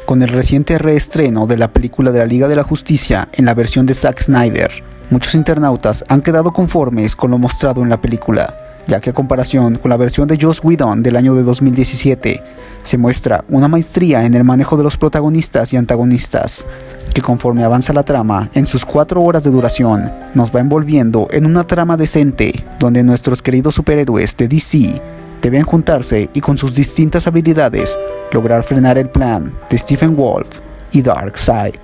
Con el reciente reestreno de la película de la Liga de la Justicia en la versión de Zack Snyder, muchos internautas han quedado conformes con lo mostrado en la película, ya que a comparación con la versión de Joss Whedon del año de 2017, se muestra una maestría en el manejo de los protagonistas y antagonistas, que conforme avanza la trama, en sus 4 horas de duración, nos va envolviendo en una trama decente, donde nuestros queridos superhéroes de DC deben juntarse y con sus distintas habilidades, lograr frenar el plan de Stephen Wolf y Darkseid.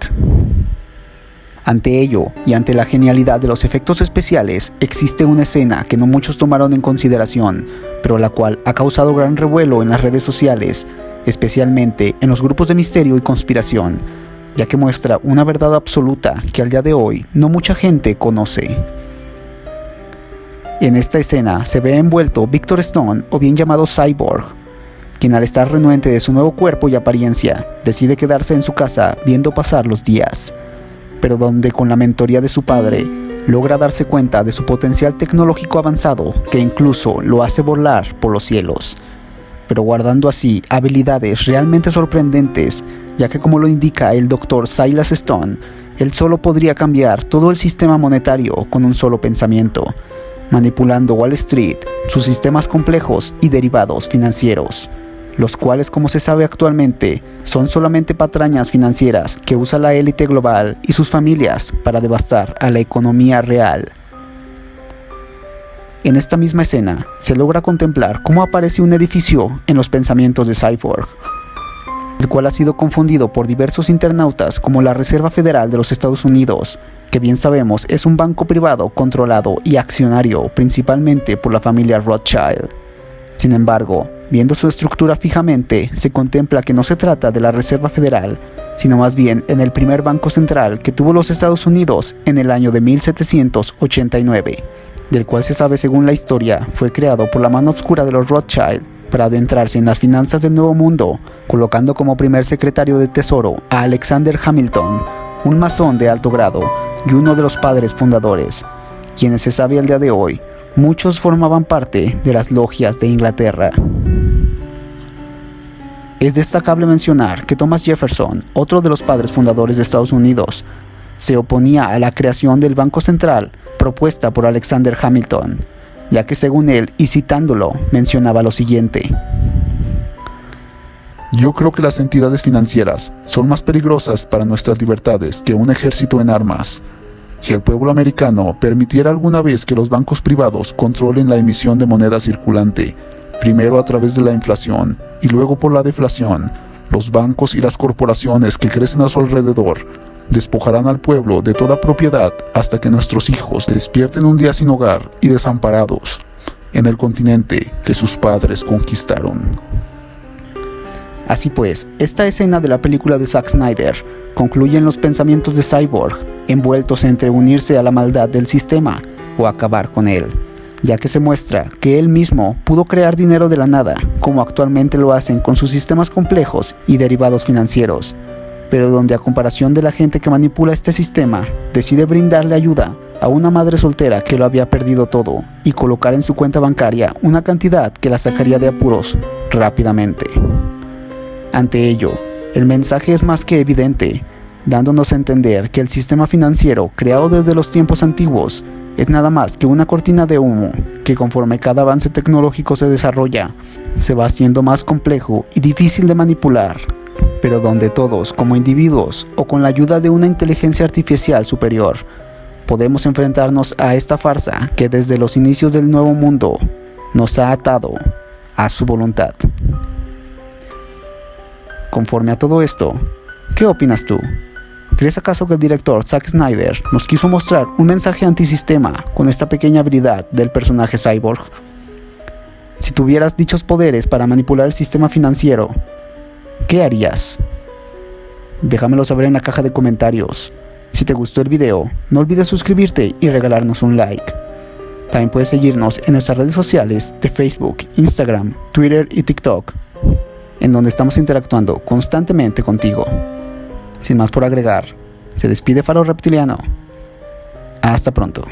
Ante ello, y ante la genialidad de los efectos especiales, existe una escena que no muchos tomaron en consideración, pero la cual ha causado gran revuelo en las redes sociales, especialmente en los grupos de misterio y conspiración, ya que muestra una verdad absoluta que al día de hoy no mucha gente conoce. En esta escena se ve envuelto Victor Stone, o bien llamado Cyborg, quien al estar renuente de su nuevo cuerpo y apariencia, decide quedarse en su casa viendo pasar los días, pero donde con la mentoría de su padre, logra darse cuenta de su potencial tecnológico avanzado que incluso lo hace volar por los cielos, pero guardando así habilidades realmente sorprendentes, ya que como lo indica el Dr. Silas Stone, él solo podría cambiar todo el sistema monetario con un solo pensamiento, manipulando Wall Street, sus sistemas complejos y derivados financieros, los cuales, como se sabe actualmente, son solamente patrañas financieras que usa la élite global y sus familias para devastar a la economía real. En esta misma escena, se logra contemplar cómo aparece un edificio en los pensamientos de Cyborg, el cual ha sido confundido por diversos internautas como la Reserva Federal de los Estados Unidos, que bien sabemos es un banco privado controlado y accionario principalmente por la familia Rothschild. Sin embargo, viendo su estructura fijamente, se contempla que no se trata de la Reserva Federal, sino más bien en el primer banco central que tuvo los Estados Unidos en el año de 1789, del cual se sabe según la historia fue creado por la mano oscura de los Rothschild para adentrarse en las finanzas del Nuevo Mundo, colocando como primer secretario de Tesoro a Alexander Hamilton, un masón de alto grado y uno de los padres fundadores, quienes se sabe al día de hoy, muchos formaban parte de las logias de Inglaterra. Es destacable mencionar que Thomas Jefferson, otro de los padres fundadores de Estados Unidos, se oponía a la creación del Banco Central propuesta por Alexander Hamilton, ya que según él, y citándolo, mencionaba lo siguiente: yo creo que las entidades financieras son más peligrosas para nuestras libertades que un ejército en armas. Si el pueblo americano permitiera alguna vez que los bancos privados controlen la emisión de moneda circulante, primero a través de la inflación y luego por la deflación, los bancos y las corporaciones que crecen a su alrededor despojarán al pueblo de toda propiedad hasta que nuestros hijos despierten un día sin hogar y desamparados en el continente que sus padres conquistaron. Así pues, esta escena de la película de Zack Snyder concluye en los pensamientos de Cyborg, envueltos entre unirse a la maldad del sistema o acabar con él, ya que se muestra que él mismo pudo crear dinero de la nada, como actualmente lo hacen con sus sistemas complejos y derivados financieros, pero donde a comparación de la gente que manipula este sistema, decide brindarle ayuda a una madre soltera que lo había perdido todo y colocar en su cuenta bancaria una cantidad que la sacaría de apuros rápidamente. Ante ello, el mensaje es más que evidente, dándonos a entender que el sistema financiero creado desde los tiempos antiguos es nada más que una cortina de humo que conforme cada avance tecnológico se desarrolla, se va haciendo más complejo y difícil de manipular, pero donde todos, como individuos o con la ayuda de una inteligencia artificial superior, podemos enfrentarnos a esta farsa que desde los inicios del Nuevo Mundo nos ha atado a su voluntad. Conforme a todo esto, ¿qué opinas tú? ¿Crees acaso que el director Zack Snyder nos quiso mostrar un mensaje antisistema con esta pequeña habilidad del personaje Cyborg? Si tuvieras dichos poderes para manipular el sistema financiero, ¿qué harías? Déjamelo saber en la caja de comentarios. Si te gustó el video, no olvides suscribirte y regalarnos un like. También puedes seguirnos en nuestras redes sociales de Facebook, Instagram, Twitter y TikTok, en donde estamos interactuando constantemente contigo. Sin más por agregar, se despide Faro Reptiliano. Hasta pronto.